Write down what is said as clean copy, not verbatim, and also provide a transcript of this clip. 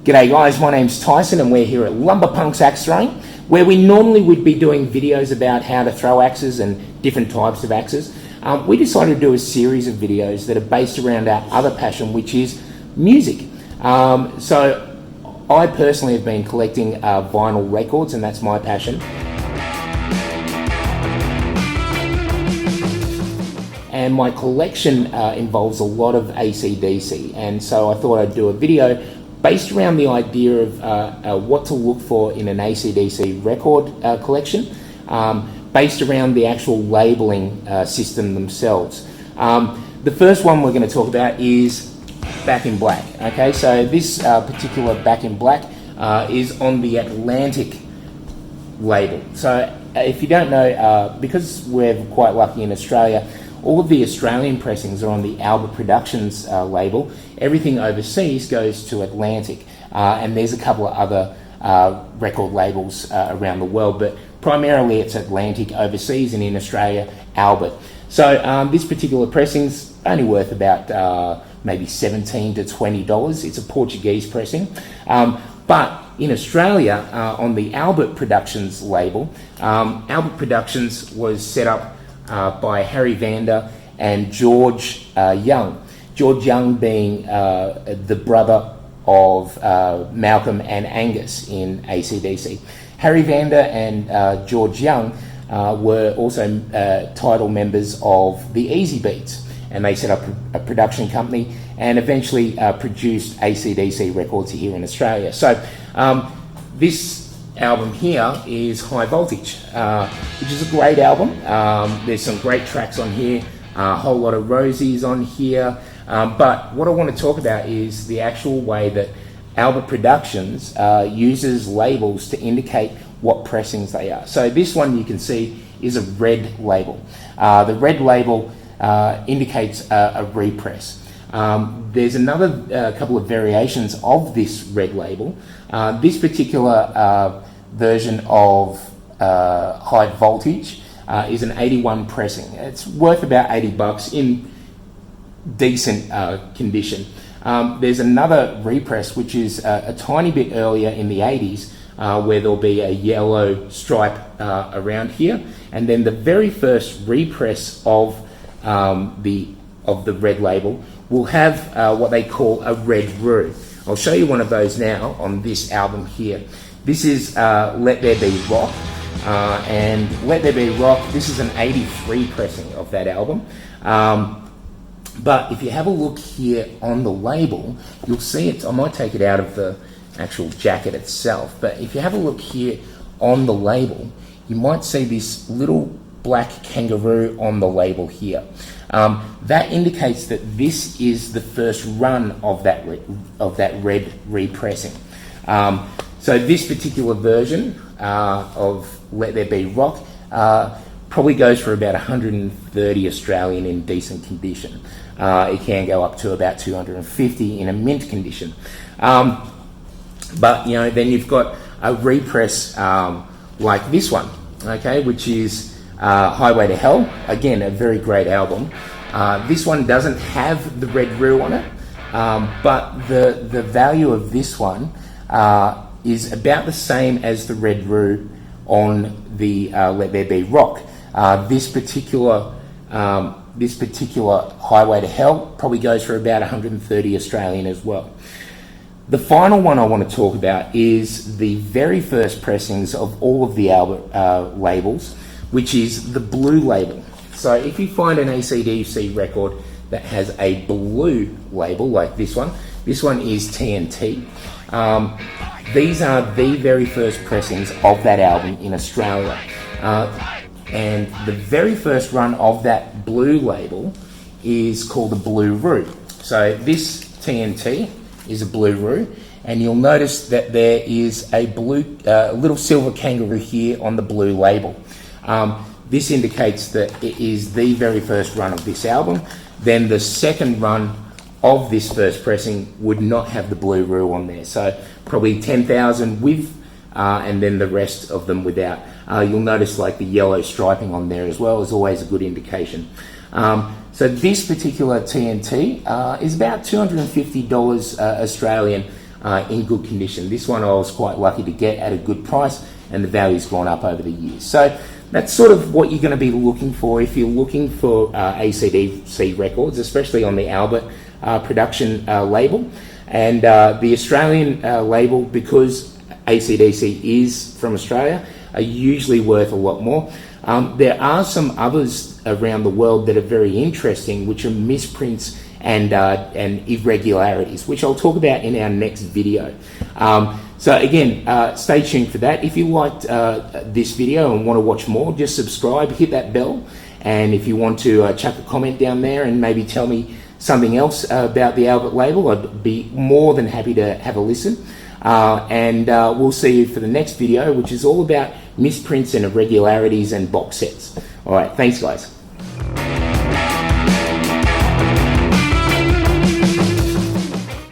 G'day guys, my name's Tyson and we're here at Lumberpunks Axe Throwing, where we normally would be doing videos about how to throw axes and different types of axes. We decided to do a series of videos that are based around our other passion, which is music. So I personally have been collecting vinyl records, and that's my passion. And my collection involves a lot of AC/DC, and so I thought I'd do a video based around the idea of what to look for in an AC/DC record collection, based around the actual labelling system themselves. The first one we're going to talk about is Back in Black. Okay, so this particular Back in Black is on the Atlantic label. So if you don't know, because we're quite lucky in Australia, all of the Australian pressings are on the Albert Productions label. Everything overseas goes to Atlantic, and there's a couple of other record labels around the world, but primarily it's Atlantic overseas, and in Australia, Albert. So this particular pressing's only worth about maybe $17 to $20. It's a Portuguese pressing. But in Australia, on the Albert Productions label, Albert Productions was set up by Harry Vander and George Young. George Young being the brother of Malcolm and Angus in AC/DC. Harry Vander and George Young were also title members of the Easy Beats, and they set up a production company and eventually produced AC/DC records here in Australia. So this album here is High Voltage, which is a great album. There's some great tracks on here, a whole lot of Rosies on here, but what I want to talk about is the actual way that Albert Productions uses labels to indicate what pressings they are. So this one you can see is a red label. The red label indicates a repress. There's another couple of variations of this red label. This particular version of High Voltage is an 81 pressing. It's worth about $80 in decent condition. There's another repress which is a tiny bit earlier in the 80s, where there'll be a yellow stripe around here, and then the very first repress of the red label will have what they call a red roo. I'll show you one of those now on this album here. This is Let There Be Rock, and Let There Be Rock, this is an 83 pressing of that album. But if you have a look here on the label, you'll see it. I might take it out of the actual jacket itself, but if you have a look here on the label, you might see this little black kangaroo on the label here. That indicates that this is the first run of that red repressing. So this particular version of Let There Be Rock probably goes for about 130 Australian in decent condition. It can go up to about 250 in a mint condition. But then you've got a repress like this one, okay, which is Highway to Hell. Again, a very great album. This one doesn't have the red roo on it, but the value of this one is about the same as the red roo on the Let There Be Rock. This particular Highway to Hell probably goes for about 130 Australian as well. The final one I want to talk about is the very first pressings of all of the Albert labels, which is the blue label. So if you find an AC/DC record that has a blue label like this one is TNT. These are the very first pressings of that album in Australia. And the very first run of that blue label is called the Blue Roo. So this TNT is a Blue Roo, and you'll notice that there is a little silver kangaroo here on the blue label. This indicates that it is the very first run of this album. Then the second run of this first pressing would not have the blue roo on there. So probably 10,000 with, and then the rest of them without. You'll notice like the yellow striping on there as well is always a good indication. So this particular TNT is about $250 Australian in good condition. This one I was quite lucky to get at a good price, and the value's gone up over the years. So that's sort of what you're going to be looking for if you're looking for AC/DC records, especially on the Albert production label. And the Australian label, because AC/DC is from Australia, are usually worth a lot more. There are some others around the world that are very interesting, which are misprints and irregularities, which I'll talk about in our next video. So again, stay tuned for that. If you liked this video and want to watch more, just subscribe, hit that bell, and if you want to chuck a comment down there and maybe tell me something else about the Albert label, I'd be more than happy to have a listen. And we'll see you for the next video, which is all about misprints and irregularities and box sets. All right, thanks guys.